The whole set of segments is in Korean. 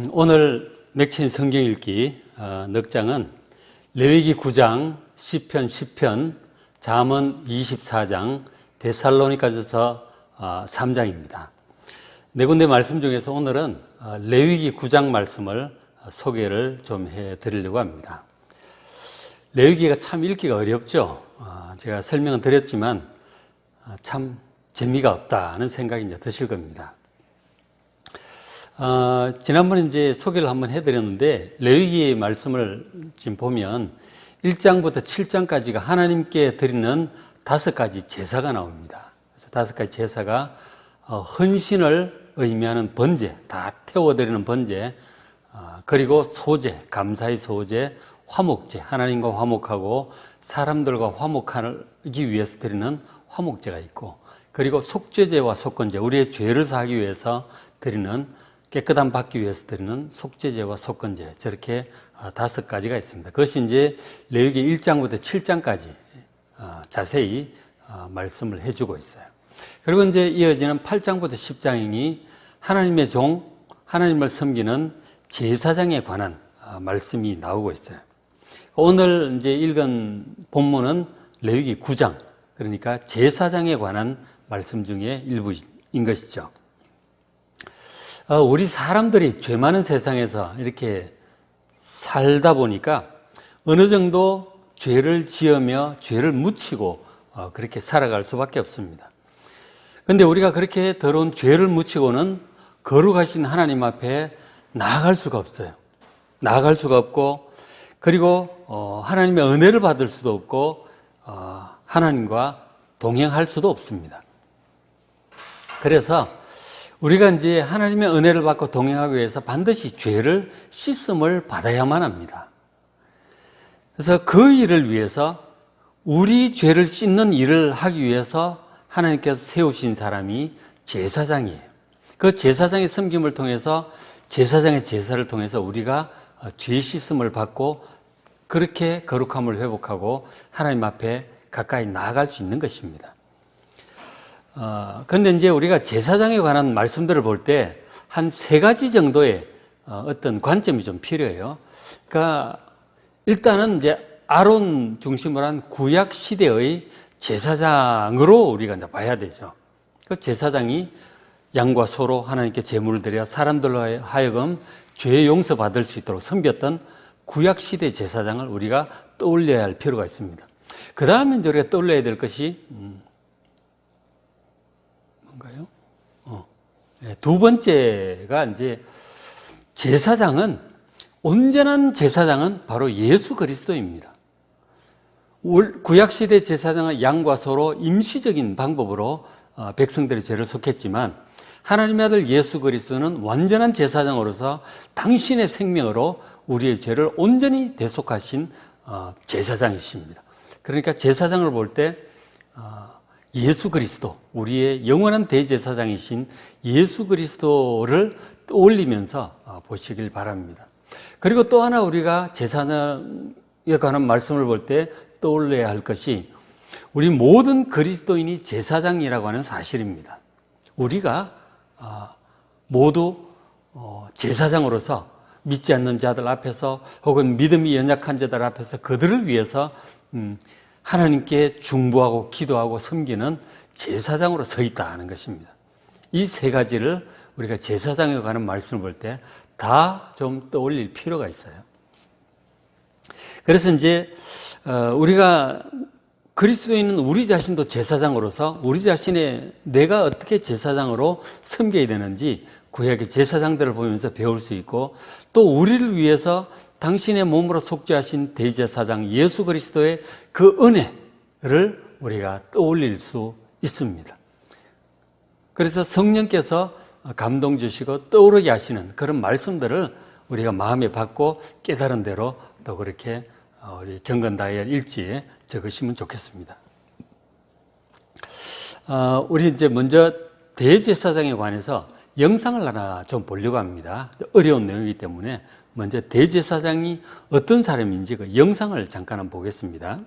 오늘 맥체인 성경 읽기 넉장은 레위기 9장, 시편 10편, 잠언 24장, 데살로니가전서 3장입니다. 네 군데 말씀 중에서 오늘은 레위기 9장 말씀을 소개를 좀 해드리려고 합니다. 레위기가 참 읽기가 어렵죠. 제가 설명은 드렸지만 참 재미가 없다는 생각이 이제 드실 겁니다. 지난번에 이제 소개를 한번 해드렸는데, 레위기의 말씀을 지금 보면 1장부터 7장까지가 하나님께 드리는 5가지 제사가 나옵니다. 그래서 5가지 제사가 헌신을 의미하는 번제, 다 태워드리는 번제, 그리고 소제, 감사의 소제, 화목제, 하나님과 화목하고 사람들과 화목하기 위해서 드리는 화목제가 있고, 그리고 속죄제와 속건제, 우리의 죄를 사하기 위해서 드리는, 깨끗함 받기 위해서 드리는 속죄제와 속건제, 저렇게 5가지가 있습니다. 그것이 이제 레위기 1장부터 7장까지 자세히 말씀을 해주고 있어요. 그리고 이제 이어지는 8장부터 10장이 하나님의 종, 하나님을 섬기는 제사장에 관한 말씀이 나오고 있어요. 오늘 이제 읽은 본문은 레위기 9장, 그러니까 제사장에 관한 말씀 중에 일부인 것이죠. 우리 사람들이 죄 많은 세상에서 이렇게 살다 보니까 어느 정도 죄를 지으며 죄를 묻히고 그렇게 살아갈 수밖에 없습니다. 그런데 우리가 그렇게 더러운 죄를 묻히고는 거룩하신 하나님 앞에 나아갈 수가 없어요. 나아갈 수가 없고, 그리고 하나님의 은혜를 받을 수도 없고, 하나님과 동행할 수도 없습니다. 그래서 우리가 이제 하나님의 은혜를 받고 동행하기 위해서 반드시 죄를 씻음을 받아야만 합니다. 그래서 그 일을 위해서, 우리 죄를 씻는 일을 하기 위해서 하나님께서 세우신 사람이 제사장이에요. 그 제사장의 섬김을 통해서, 제사장의 제사를 통해서 우리가 죄 씻음을 받고 그렇게 거룩함을 회복하고 하나님 앞에 가까이 나아갈 수 있는 것입니다. 그런데 이제 우리가 제사장에 관한 말씀들을 볼 때 한 3가지 정도의 어떤 관점이 좀 필요해요. 그러니까 일단은 이제 아론 중심으로 한 구약 시대의 제사장으로 우리가 이제 봐야 되죠. 그 제사장이 양과 소로 하나님께 제물을 드려 사람들로 하여금 죄 용서 받을 수 있도록 섬겼던 구약 시대 제사장을 우리가 떠올려야 할 필요가 있습니다. 그 다음에 이제 우리가 떠올려야 될 것이 뭔가요? 두 번째가 이제 제사장은, 온전한 제사장은 바로 예수 그리스도입니다. 구약시대 제사장은 양과 소로 임시적인 방법으로 백성들의 죄를 속했지만, 하나님의 아들 예수 그리스도는 완전한 제사장으로서 당신의 생명으로 우리의 죄를 온전히 대속하신 제사장이십니다. 그러니까 제사장을 볼 때 예수 그리스도, 우리의 영원한 대제사장이신 예수 그리스도를 떠올리면서 보시길 바랍니다. 그리고 또 하나 우리가 제사장에 관한 말씀을 볼 때 떠올려야 할 것이, 우리 모든 그리스도인이 제사장이라고 하는 사실입니다. 우리가 모두 제사장으로서 믿지 않는 자들 앞에서, 혹은 믿음이 연약한 자들 앞에서 그들을 위해서 하나님께 중보하고 기도하고 섬기는 제사장으로 서 있다 하는 것입니다. 이 3가지를 우리가 제사장에 관한 말씀을 볼 때 다 좀 떠올릴 필요가 있어요. 그래서 이제 우리가 그리스도인은 우리 자신도 제사장으로서 우리 자신의 내가 어떻게 제사장으로 섬겨야 되는지 구약의 제사장들을 보면서 배울 수 있고, 또 우리를 위해서 당신의 몸으로 속죄하신 대제사장 예수 그리스도의 그 은혜를 우리가 떠올릴 수 있습니다. 그래서 성령께서 감동 주시고 떠오르게 하시는 그런 말씀들을 우리가 마음에 받고 깨달은 대로 또 그렇게 우리 경건다이얼 일지에 적으시면 좋겠습니다. 우리 이제 먼저 대제사장에 관해서 영상을 하나 좀 보려고 합니다. 어려운 내용이기 때문에 먼저 대제사장이 어떤 사람인지 그 영상을 잠깐 한번 보겠습니다.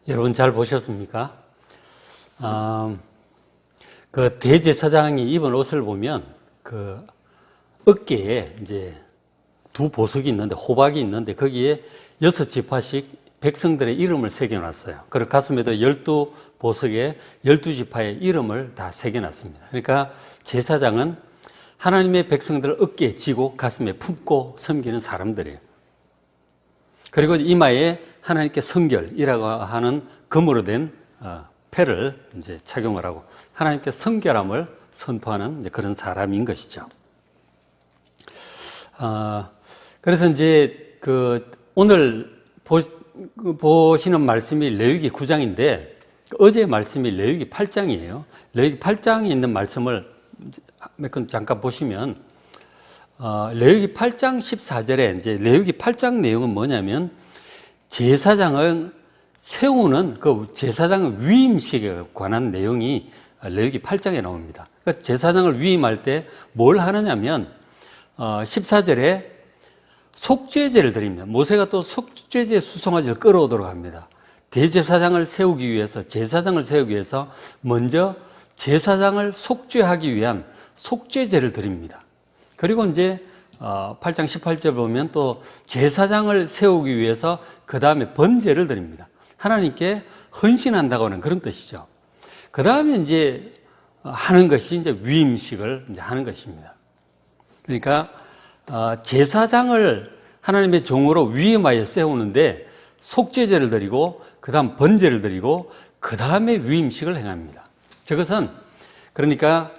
여러분 잘 보셨습니까? 그 대제사장이 입은 옷을 보면 그 어깨에 이제 두 보석이 있는데, 호박이 있는데 거기에 6지파씩 백성들의 이름을 새겨놨어요. 그리고 가슴에도 12보석에 12지파의 이름을 다 새겨놨습니다. 그러니까 제사장은 하나님의 백성들을 어깨에 지고 가슴에 품고 섬기는 사람들이에요. 그리고 이마에 하나님께 성결이라고 하는 금으로 된 패를 이제 착용을 하고 하나님께 성결함을 선포하는 이제 그런 사람인 것이죠. 그래서 이제 그 오늘 보시는 말씀이 레위기 9장인데 어제 말씀이 레위기 8장이에요. 레위기 8장에 있는 말씀을 몇 건 잠깐 보시면 레위기 8장 14절에 이제 레위기 8장 내용은 뭐냐면 제사장을 세우는 그 제사장 위임식에 관한 내용이 레위기 8장에 나옵니다. 그러니까 제사장을 위임할 때 뭘 하느냐면 14절에 속죄제를 드립니다. 모세가 또 속죄제 수송아지를 끌어오도록 합니다. 대제사장을 세우기 위해서, 제사장을 세우기 위해서 먼저 제사장을 속죄하기 위한 속죄제를 드립니다. 그리고 이제 8장 18절 보면 또 제사장을 세우기 위해서 그 다음에 번제를 드립니다. 하나님께 헌신한다고 하는 그런 뜻이죠. 그 다음에 이제 하는 것이 이제 위임식을 이제 하는 것입니다. 그러니까 제사장을 하나님의 종으로 위임하여 세우는데 속죄제를 드리고 그 다음 번제를 드리고 그 다음에 위임식을 행합니다. 저것은 그러니까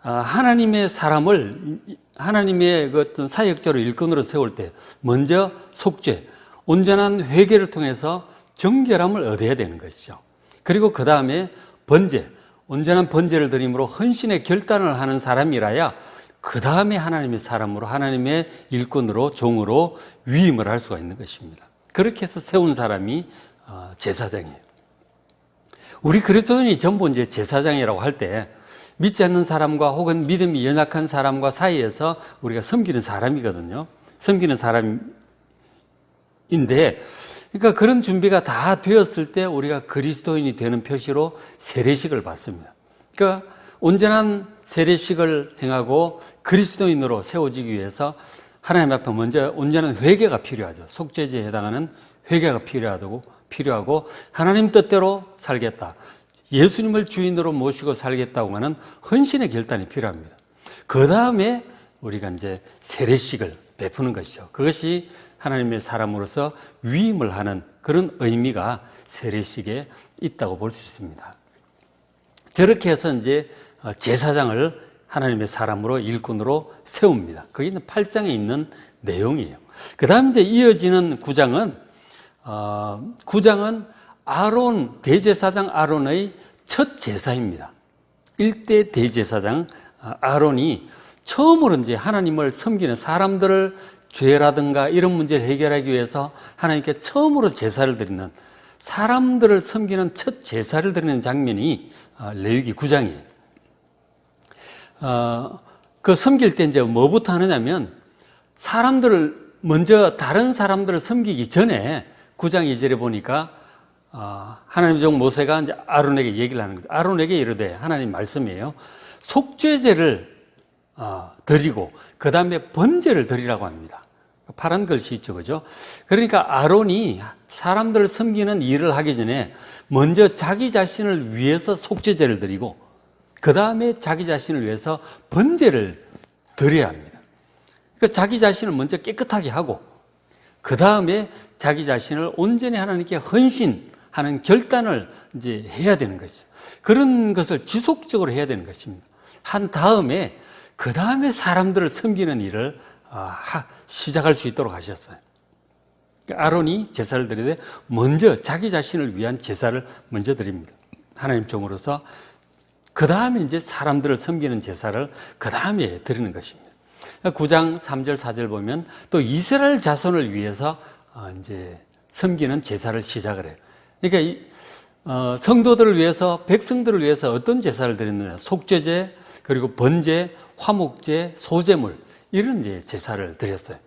하나님의 사람을 하나님의 그 어떤 사역자로 일꾼으로 세울 때 먼저 속죄, 온전한 회개를 통해서 정결함을 얻어야 되는 것이죠. 그리고 그 다음에 번제, 온전한 번제를 드림으로 헌신의 결단을 하는 사람이라야 그 다음에 하나님의 사람으로 하나님의 일꾼으로 종으로 위임을 할 수가 있는 것입니다. 그렇게 해서 세운 사람이 제사장이에요. 우리 그리스도인이 전부 이제 제사장이라고 할 때 믿지 않는 사람과 혹은 믿음이 연약한 사람과 사이에서 우리가 섬기는 사람이거든요. 섬기는 사람인데, 그러니까 그런 준비가 다 되었을 때 우리가 그리스도인이 되는 표시로 세례식을 받습니다. 그러니까 온전한 세례식을 행하고 그리스도인으로 세워지기 위해서 하나님 앞에 먼저 온전한 회개가 필요하죠. 속죄제에 해당하는 회개가 필요하고 하나님 뜻대로 살겠다. 예수님을 주인으로 모시고 살겠다고 하는 헌신의 결단이 필요합니다. 그 다음에 우리가 이제 세례식을 베푸는 것이죠. 그것이 하나님의 사람으로서 위임을 하는 그런 의미가 세례식에 있다고 볼 수 있습니다. 저렇게 해서 이제 제사장을 하나님의 사람으로 일꾼으로 세웁니다. 그게 8장에 있는 내용이에요. 그 다음 이제 이어지는 9장은 대제사장 아론의 첫 제사입니다. 1대 대제사장 아론이 처음으로 이제 하나님을 섬기는 사람들을 죄라든가 이런 문제를 해결하기 위해서 하나님께 처음으로 제사를 드리는 사람들을 섬기는 첫 제사를 드리는 장면이 레위기 9장이에요. 그 섬길 때 이제 뭐부터 하느냐면 사람들을 먼저 다른 사람들을 섬기기 전에 9장 2절에 보니까 하나님의 종 모세가 이제 아론에게 얘기를 하는 거죠. 아론에게 이르되 하나님 말씀이에요. 속죄제를 드리고 그 다음에 번제를 드리라고 합니다. 파란 글씨 있죠, 그죠? 그러니까 아론이 사람들을 섬기는 일을 하기 전에 먼저 자기 자신을 위해서 속죄제를 드리고 그 다음에 자기 자신을 위해서 번제를 드려야 합니다. 그러니까 자기 자신을 먼저 깨끗하게 하고 그 다음에 자기 자신을 온전히 하나님께 헌신하는 결단을 이제 해야 되는 것이죠. 그런 것을 지속적으로 해야 되는 것입니다. 한 다음에 그 다음에 사람들을 섬기는 일을 시작할 수 있도록 하셨어요. 아론이 제사를 드리되 먼저 자기 자신을 위한 제사를 먼저 드립니다. 하나님 종으로서 그 다음에 이제 사람들을 섬기는 제사를 그 다음에 드리는 것입니다. 9장 3절 4절 보면 또 이스라엘 자손을 위해서 이제 섬기는 제사를 시작을 해요. 그러니까 성도들을 위해서, 백성들을 위해서 어떤 제사를 드렸느냐? 속죄제, 그리고 번제, 화목제, 소제물 이런 이제 제사를 드렸어요.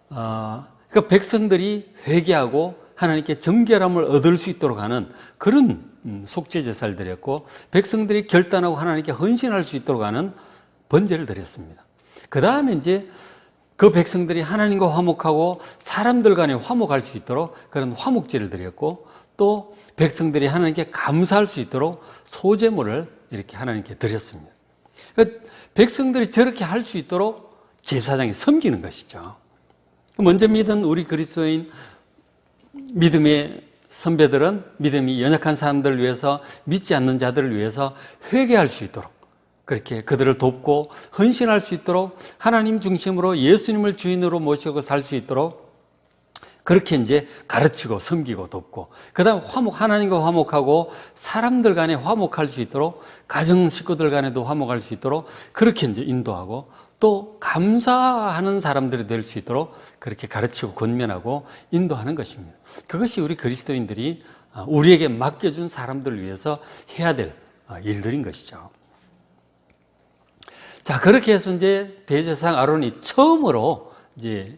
그러니까 백성들이 회개하고 하나님께 정결함을 얻을 수 있도록 하는 그런 속죄 제사를 드렸고, 백성들이 결단하고 하나님께 헌신할 수 있도록 하는 번제를 드렸습니다. 그 다음에 이제 그 백성들이 하나님과 화목하고 사람들 간에 화목할 수 있도록 그런 화목제를 드렸고, 또 백성들이 하나님께 감사할 수 있도록 소제물을 이렇게 하나님께 드렸습니다. 백성들이 저렇게 할 수 있도록 제사장이 섬기는 것이죠. 먼저 믿은 우리 그리스도인 믿음의 선배들은 믿음이 연약한 사람들을 위해서, 믿지 않는 자들을 위해서 회개할 수 있도록, 그렇게 그들을 돕고 헌신할 수 있도록, 하나님 중심으로 예수님을 주인으로 모시고 살 수 있도록 그렇게 이제 가르치고 섬기고 돕고, 그 다음 하나님과 화목하고 사람들 간에 화목할 수 있도록, 가정 식구들 간에도 화목할 수 있도록 그렇게 이제 인도하고, 또 감사하는 사람들이 될 수 있도록 그렇게 가르치고 권면하고 인도하는 것입니다. 그것이 우리 그리스도인들이 우리에게 맡겨준 사람들을 위해서 해야 될 일들인 것이죠. 자, 그렇게 해서 이제 대제사장 아론이 처음으로 이제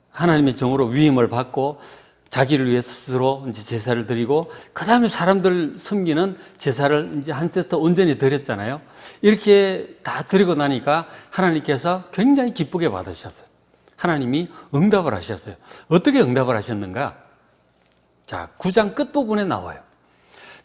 하나님의 종으로 위임을 받고 자기를 위해 스스로 이제 제사를 드리고, 그 다음에 사람들 섬기는 제사를 이제 한 세트 온전히 드렸잖아요. 이렇게 다 드리고 나니까 하나님께서 굉장히 기쁘게 받으셨어요. 하나님이 응답을 하셨어요. 어떻게 응답을 하셨는가? 자, 9장 끝부분에 나와요.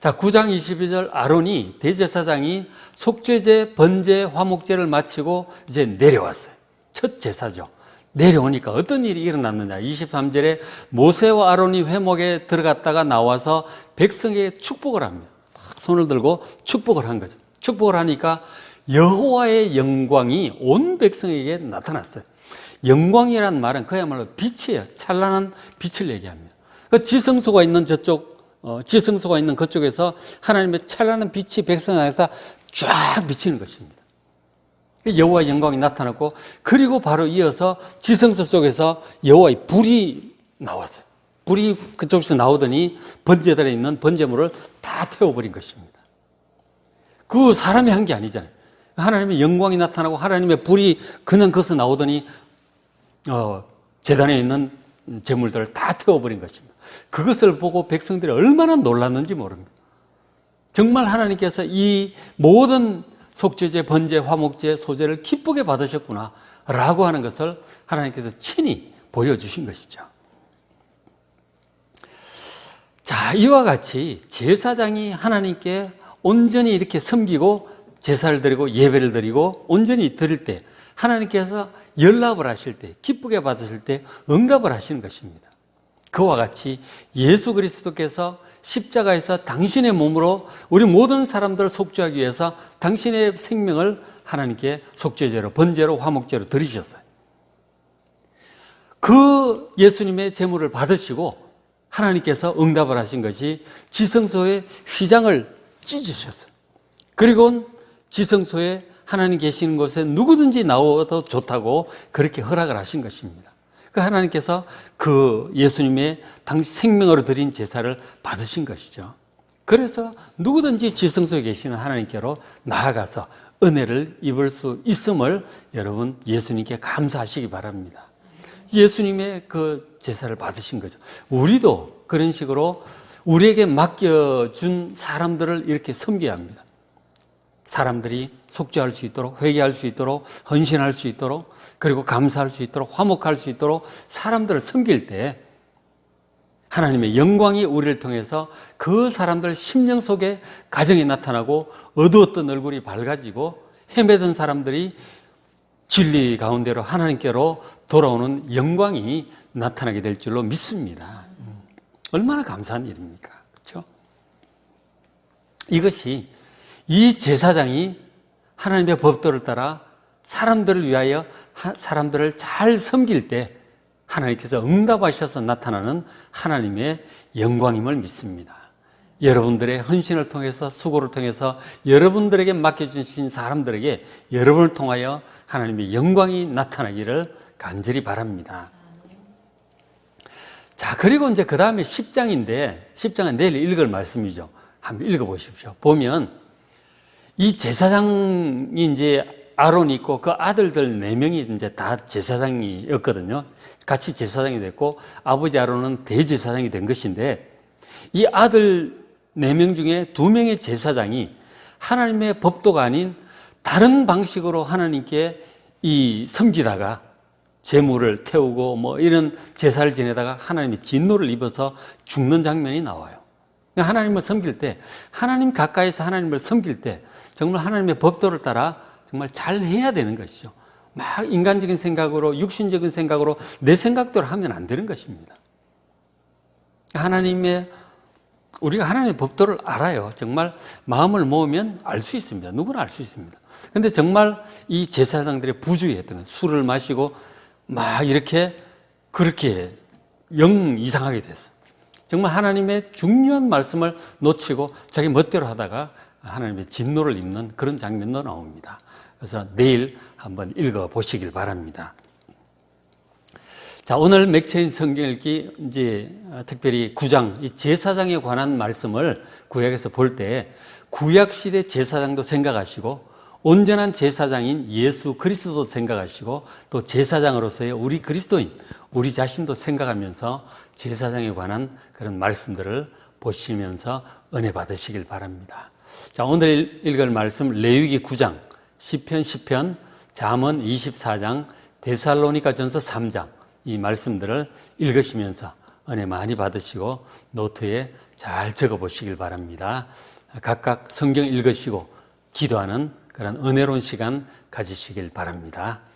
자, 9장 22절, 아론이, 대제사장이 속죄제, 번제, 화목제를 마치고 이제 내려왔어요. 첫 제사죠. 내려오니까 어떤 일이 일어났느냐. 23절에 모세와 아론이 회목에 들어갔다가 나와서 백성에게 축복을 합니다. 손을 들고 축복을 한 거죠. 축복을 하니까 여호와의 영광이 온 백성에게 나타났어요. 영광이란 말은 그야말로 빛이에요. 찬란한 빛을 얘기합니다. 그 지성소가 있는 지성소가 있는 그쪽에서 하나님의 찬란한 빛이 백성 안에서 쫙 비치는 것입니다. 여호와의 영광이 나타났고, 그리고 바로 이어서 지성소 쪽에서 여호와의 불이 나왔어요. 불이 그쪽에서 나오더니 번제들에 있는 번제물을 다 태워버린 것입니다. 그 사람이 한 게 아니잖아요. 하나님의 영광이 나타나고 하나님의 불이 그냥 거기서 나오더니 제단에 있는 제물들을 다 태워버린 것입니다. 그것을 보고 백성들이 얼마나 놀랐는지 모릅니다. 정말 하나님께서 이 모든 속죄제, 번제, 화목제, 소제를 기쁘게 받으셨구나 라고 하는 것을 하나님께서 친히 보여주신 것이죠. 자, 이와 같이 제사장이 하나님께 온전히 이렇게 섬기고 제사를 드리고 예배를 드리고 온전히 드릴 때, 하나님께서 연락을 하실 때, 기쁘게 받으실 때 응답을 하시는 것입니다. 그와 같이 예수 그리스도께서 십자가에서 당신의 몸으로 우리 모든 사람들을 속죄하기 위해서 당신의 생명을 하나님께 속죄제로, 번제로, 화목제로 드리셨어요. 그 예수님의 제물을 받으시고 하나님께서 응답을 하신 것이 지성소의 휘장을 찢으셨어요. 그리고 지성소에 하나님 계시는 곳에 누구든지 나와도 좋다고 그렇게 허락을 하신 것입니다. 그 하나님께서 그 예수님의 당시 생명으로 드린 제사를 받으신 것이죠. 그래서 누구든지 지성소에 계시는 하나님께로 나아가서 은혜를 입을 수 있음을 여러분 예수님께 감사하시기 바랍니다. 예수님의 그 제사를 받으신 거죠. 우리도 그런 식으로 우리에게 맡겨준 사람들을 이렇게 섬겨야 합니다. 사람들이 속죄할 수 있도록, 회개할 수 있도록, 헌신할 수 있도록, 그리고 감사할 수 있도록, 화목할 수 있도록 사람들을 섬길 때 하나님의 영광이 우리를 통해서 그 사람들 심령 속에 가정이 나타나고 어두웠던 얼굴이 밝아지고 헤매던 사람들이 진리 가운데로 하나님께로 돌아오는 영광이 나타나게 될 줄로 믿습니다. 얼마나 감사한 일입니까? 그렇죠? 이것이 이 제사장이 하나님의 법도를 따라 사람들을 위하여 사람들을 잘 섬길 때 하나님께서 응답하셔서 나타나는 하나님의 영광임을 믿습니다. 여러분들의 헌신을 통해서, 수고를 통해서 여러분들에게 맡겨주신 사람들에게 여러분을 통하여 하나님의 영광이 나타나기를 간절히 바랍니다. 자, 그리고 이제 그 다음에 10장인데 10장은 내일 읽을 말씀이죠. 한번 읽어보십시오. 보면 이 제사장이 이제 아론이 있고 그 아들들 4명이 이제 다 제사장이었거든요. 같이 제사장이 됐고 아버지 아론은 대제사장이 된 것인데 이 아들 4명 중에 2명의 제사장이 하나님의 법도가 아닌 다른 방식으로 하나님께 섬기다가 제물을 태우고 뭐 이런 제사를 지내다가 하나님의 진노를 입어서 죽는 장면이 나와요. 하나님을 섬길 때, 하나님 가까이서 하나님을 섬길 때 정말 하나님의 법도를 따라 정말 잘 해야 되는 것이죠. 막 인간적인 생각으로, 육신적인 생각으로 내 생각대로 하면 안 되는 것입니다. 우리가 하나님의 법도를 알아요. 정말 마음을 모으면 알 수 있습니다. 누구나 알 수 있습니다. 근데 정말 이 제사장들의 부주의했던 건 술을 마시고 막 그렇게 영 이상하게 됐어. 정말 하나님의 중요한 말씀을 놓치고 자기 멋대로 하다가 하나님의 진노를 입는 그런 장면도 나옵니다. 그래서 내일 한번 읽어보시길 바랍니다. 자, 오늘 맥체인 성경 읽기 이제 특별히 9장, 이 제사장에 관한 말씀을 구약에서 볼 때 구약시대 제사장도 생각하시고 온전한 제사장인 예수 그리스도도 생각하시고 또 제사장으로서의 우리 그리스도인, 우리 자신도 생각하면서 제사장에 관한 그런 말씀들을 보시면서 은혜 받으시길 바랍니다. 자, 오늘 읽을 말씀 레위기 9장, 시편 10편, 잠언 24장, 데살로니가전서 3장 이 말씀들을 읽으시면서 은혜 많이 받으시고 노트에 잘 적어보시길 바랍니다. 각각 성경 읽으시고 기도하는 그런 은혜로운 시간 가지시길 바랍니다.